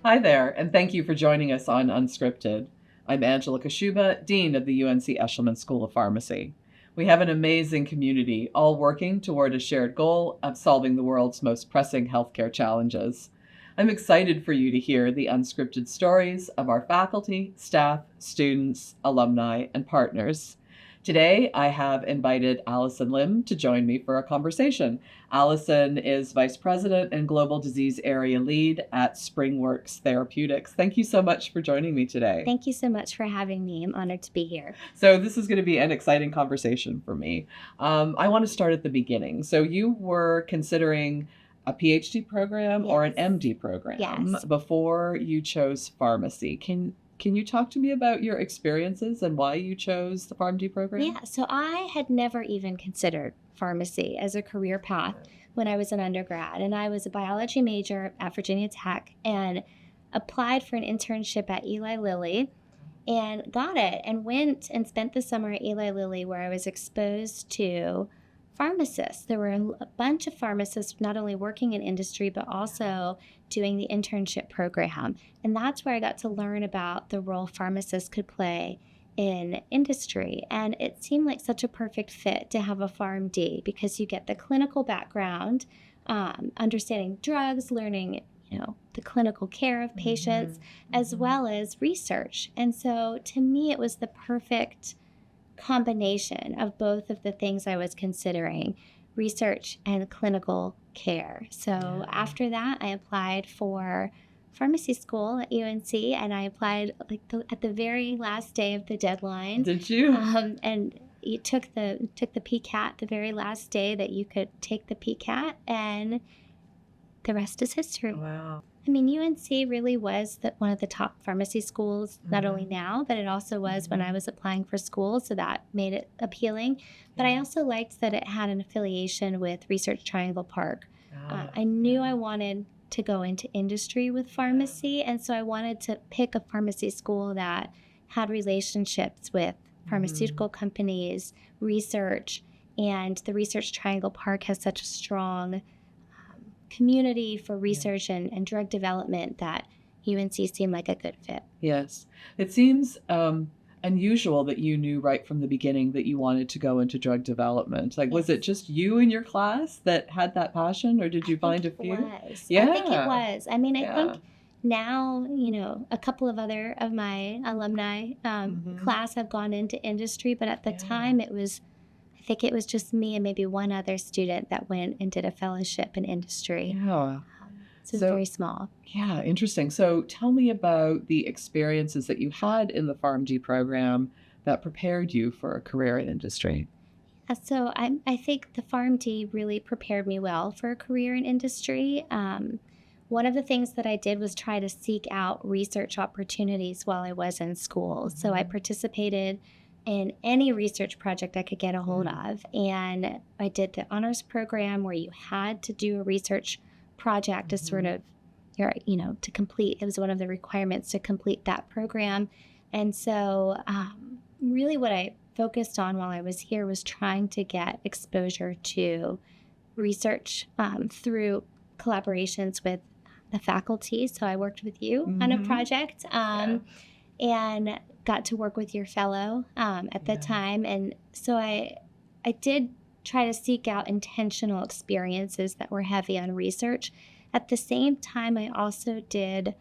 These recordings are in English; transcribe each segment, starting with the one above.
Hi there, and thank you for joining us on UnSCRIPted. I'm Angela Kashuba, Dean of the UNC Eshelman School of Pharmacy. We have an amazing community, all working toward a shared goal of solving the world's most pressing healthcare challenges. I'm excited for you to hear the unscripted stories of our faculty, staff, students, alumni, and partners. Today, I have invited Allison Lim to join me for a conversation. Allison is Vice President and Global Disease Area Lead at SpringWorks Therapeutics. Thank you so much for joining me today. Thank you so much for having me. I'm honored to be here. So this is going to be an exciting conversation for me. I want to start at the beginning. So you were considering a PhD program or an MD program before you chose pharmacy. Can you talk to me about your experiences and why you chose the PharmD program? Yeah, so I had never even considered pharmacy as a career path when I was an undergrad. And I was a biology major at Virginia Tech and applied for an internship at Eli Lilly and got it and went and spent the summer at Eli Lilly, where I was exposed to pharmacists. There were a bunch of pharmacists not only working in industry, but also doing the internship program. And that's where I got to learn about the role pharmacists could play in industry. And it seemed like such a perfect fit to have a PharmD because you get the clinical background, understanding drugs, learning the clinical care of patients, as well as research. And so to me, it was the perfect combination of both of the things I was considering, research and clinical care. So after that, I applied for pharmacy school at UNC, and I applied at the very last day of the deadline. Did you? And you took the PCAT the very last day that you could take the PCAT, and the rest is history. Wow. I mean, UNC really was one of the top pharmacy schools, not only now, but it also was when I was applying for school, so that made it appealing. But I also liked that it had an affiliation with Research Triangle Park. I knew I wanted to go into industry with pharmacy, and so I wanted to pick a pharmacy school that had relationships with pharmaceutical companies, research, and the Research Triangle Park has such a strong community for research and drug development that UNC seemed like a good fit. Yes. It seems unusual that you knew right from the beginning that you wanted to go into drug development. Was it just you in your class that had that passion, or did you find a few? Yeah. I think it was. I mean, I think now, a couple of other of my alumni class have gone into industry, but at the time I think it was just me and maybe one other student that went and did a fellowship in industry. Yeah. So very small. Yeah, interesting. So tell me about the experiences that you had in the PharmD program that prepared you for a career in industry. So I think the PharmD really prepared me well for a career in industry. One of the things that I did was try to seek out research opportunities while I was in school. So I participated in any research project I could get a hold of. And I did the honors program where you had to do a research project to sort of, to complete. It was one of the requirements to complete that program. And so really what I focused on while I was here was trying to get exposure to research through collaborations with the faculty. So I worked with you on a project and got to work with your fellow at the time. And so I did try to seek out intentional experiences that were heavy on research. At the same time, I also did,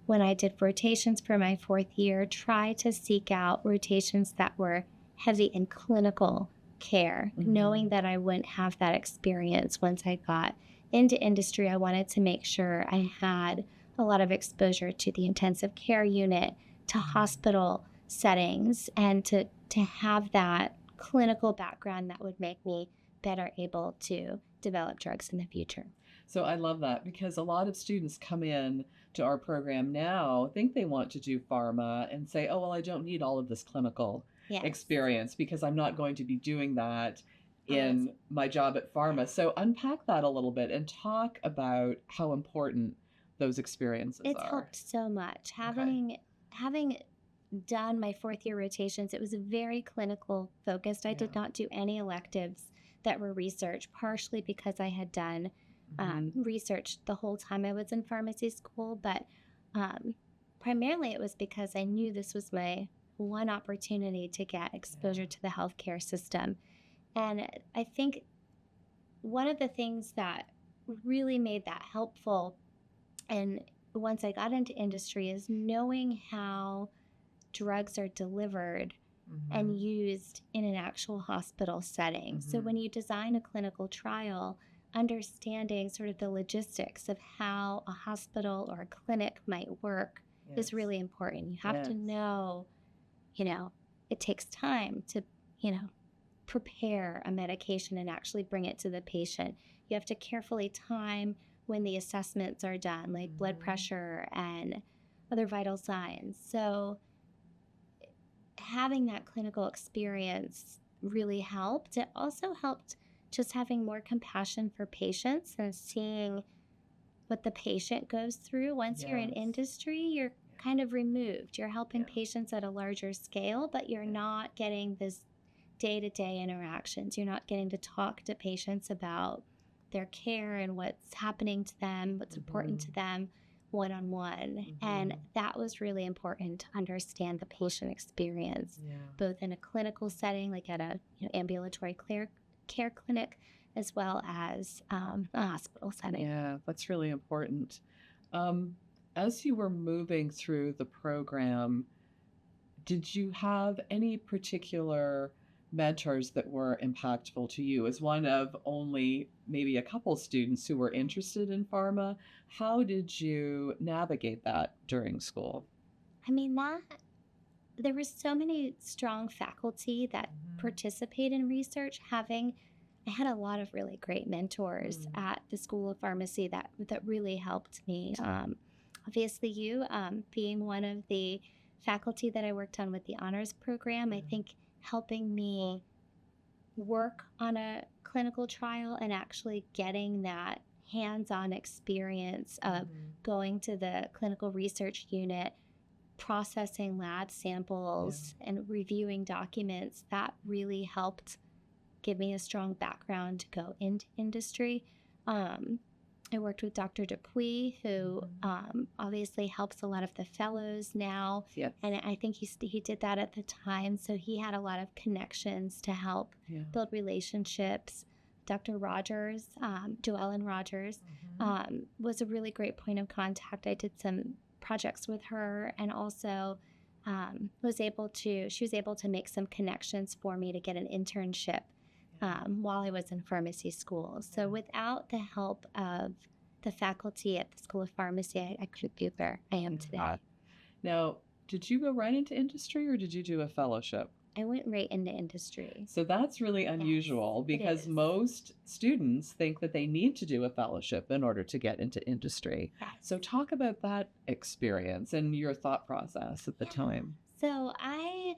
when I did rotations for my fourth year, try to seek out rotations that were heavy in clinical care, knowing that I wouldn't have that experience once I got into industry. I wanted to make sure I had a lot of exposure to the intensive care unit, to hospital settings, and to have that clinical background that would make me better able to develop drugs in the future. So I love that, because a lot of students come in to our program now, think they want to do pharma and say, oh, well, I don't need all of this clinical experience because I'm not going to be doing that in my job at pharma. So unpack that a little bit and talk about how important those experiences are. It's helped so much. Having done my fourth year rotations, it was very clinical focused. I did not do any electives that were research, partially because I had done research the whole time I was in pharmacy school, but primarily it was because I knew this was my one opportunity to get exposure to the healthcare system. And I think one of the things that really made that helpful, and once I got into industry, is knowing how drugs are delivered and used in an actual hospital setting. So when you design a clinical trial, understanding sort of the logistics of how a hospital or a clinic might work is really important. You have to know, it takes time to, prepare a medication and actually bring it to the patient. You have to carefully time when the assessments are done, like blood pressure and other vital signs. So having that clinical experience really helped. It also helped just having more compassion for patients and seeing what the patient goes through. Once you're in industry, you're kind of removed. You're helping patients at a larger scale, but you're not getting this day-to-day interactions. You're not getting to talk to patients about their care and what's happening to them, what's important to them one-on-one. And that was really important to understand the patient experience, both in a clinical setting, like at a ambulatory care clinic, as well as a hospital setting. Yeah, that's really important. As you were moving through the program, did you have any particular mentors that were impactful to you? As one of only maybe a couple students who were interested in pharma, how did you navigate that during school? I mean, there were so many strong faculty that participate in research. I had a lot of really great mentors at the School of Pharmacy that really helped me. Obviously, you being one of the faculty that I worked on with the honors program, I think helping me work on a clinical trial and actually getting that hands-on experience of going to the clinical research unit, processing lab samples and reviewing documents, that really helped give me a strong background to go into industry. I worked with Dr. Dupuy, who obviously helps a lot of the fellows now. And I think he did that at the time. So he had a lot of connections to help build relationships. Dr. Rogers, Joellen Rogers, was a really great point of contact. I did some projects with her, and also she was able to make some connections for me to get an internship while I was in pharmacy school. So without the help of the faculty at the School of Pharmacy, I couldn't be where I am today. Now, did you go right into industry or did you do a fellowship? I went right into industry. So that's really unusual because most students think that they need to do a fellowship in order to get into industry. So talk about that experience and your thought process at the time. So I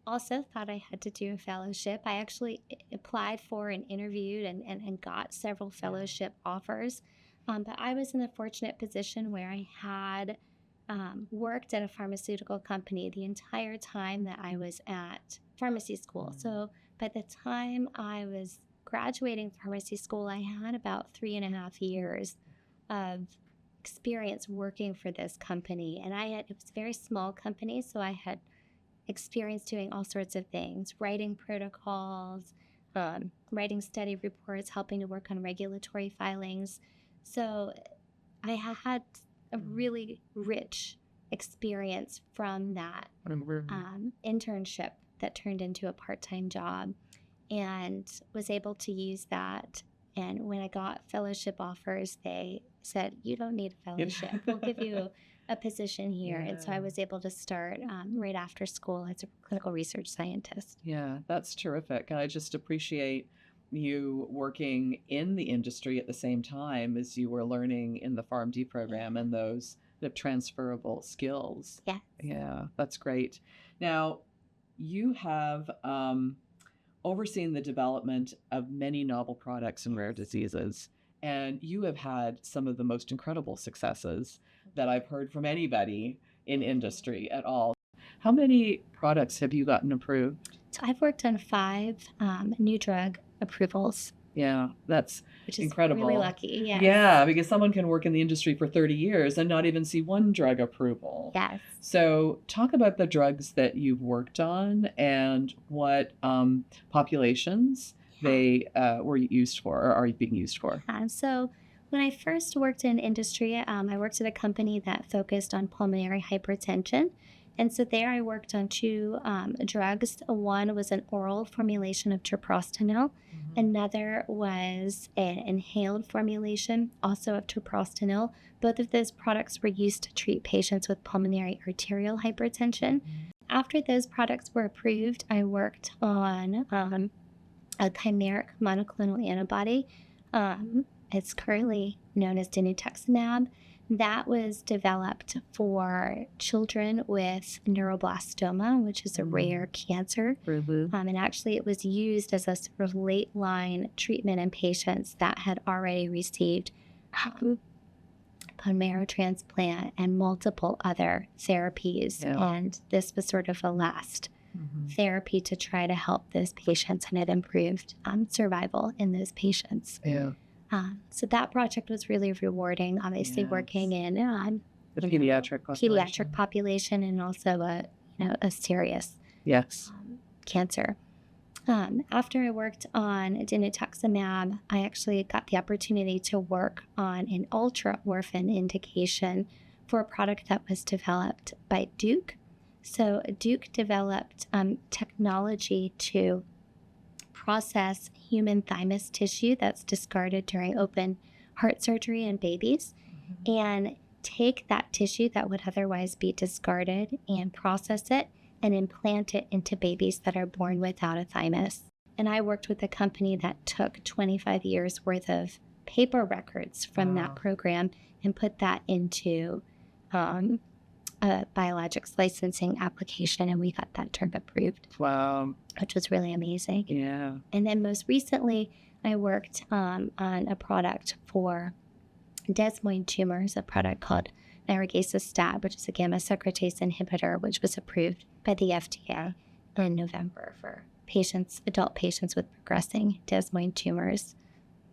also thought I had to do a fellowship. I actually applied for and interviewed and got several fellowship offers. But I was in the fortunate position where I had worked at a pharmaceutical company the entire time that I was at pharmacy school. So by the time I was graduating pharmacy school, I had about 3.5 years of experience working for this company. And it was a very small company, so I had experience doing all sorts of things, writing protocols, writing study reports, helping to work on regulatory filings. So I had a really rich experience from that internship that turned into a part-time job, and was able to use that. And when I got fellowship offers, they said, "You don't need a fellowship. We'll give you a position here." And so I was able to start right after school as a clinical research scientist. Yeah, that's terrific. And I just appreciate you working in the industry at the same time as you were learning in the PharmD program and those transferable skills. Yeah, that's great. Now, you have overseen the development of many novel products in rare diseases, and you have had some of the most incredible successes that I've heard from anybody in industry at all. How many products have you gotten approved? So I've worked on 5 new drug approvals, Yeah, that's which is incredible. really lucky. Yes. Yeah, because someone can work in the industry for 30 years and not even see one drug approval. Yes. So, talk about the drugs that you've worked on and what populations they were used for or are being used for. So when I first worked in industry, I worked at a company that focused on pulmonary hypertension. And so there I worked on 2 drugs. One was an oral formulation of treprostinil. Another was an inhaled formulation, also of treprostinil. Both of those products were used to treat patients with pulmonary arterial hypertension. After those products were approved, I worked on a chimeric monoclonal antibody. It's currently known as dinutuximab. That was developed for children with neuroblastoma, which is a rare cancer. And actually, it was used as a sort of late-line treatment in patients that had already received bone marrow transplant and multiple other therapies. Yeah. And this was sort of a last therapy to try to help those patients, and it improved survival in those patients. Yeah. So that project was really rewarding, obviously working in The pediatric population and also a serious cancer. After I worked on dinutuximab, I actually got the opportunity to work on an ultra-orphan indication for a product that was developed by Duke. So Duke developed technology to process human thymus tissue that's discarded during open heart surgery in babies and take that tissue that would otherwise be discarded and process it and implant it into babies that are born without a thymus. And I worked with a company that took 25 years worth of paper records from that program and put that into a biologics licensing application, and we got that drug approved. Wow. Which was really amazing. Yeah. And then most recently, I worked on a product for desmoid tumors, a product called nirogacestat, which is a gamma secretase inhibitor, which was approved by the FDA in November for adult patients with progressing desmoid tumors.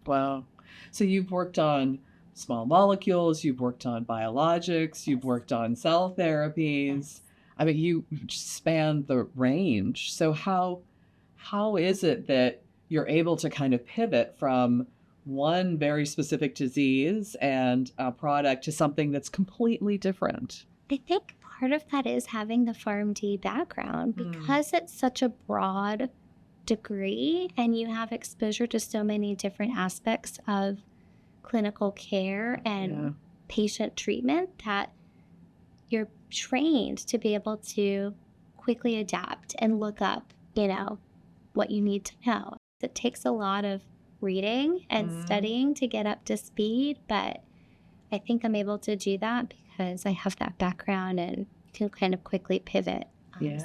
Wow. So you've worked on small molecules, you've worked on biologics, you've worked on cell therapies. I mean, you span the range. So how is it that you're able to kind of pivot from one very specific disease and a product to something that's completely different? I think part of that is having the PharmD background because it's such a broad degree and you have exposure to so many different aspects of clinical care and patient treatment that you're trained to be able to quickly adapt and look up, what you need to know. It takes a lot of reading and studying to get up to speed, but I think I'm able to do that because I have that background and can kind of quickly pivot.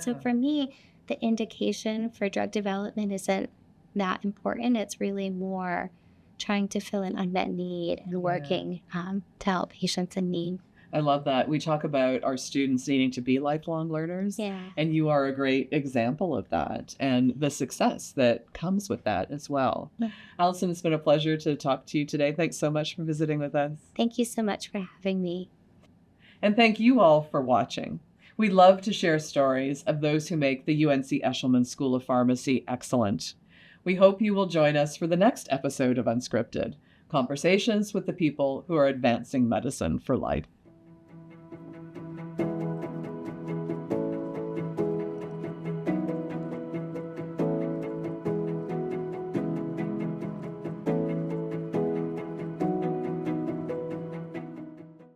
So for me, the indication for drug development isn't that important. It's really more trying to fill an unmet need and working to help patients in need. I love that. We talk about our students needing to be lifelong learners. And you are a great example of that and the success that comes with that as well. Allison, it's been a pleasure to talk to you today. Thanks so much for visiting with us. Thank you so much for having me. And thank you all for watching. We love to share stories of those who make the UNC Eshelman School of Pharmacy excellent. We hope you will join us for the next episode of UnSCRIPted, conversations with the people who are advancing medicine for life.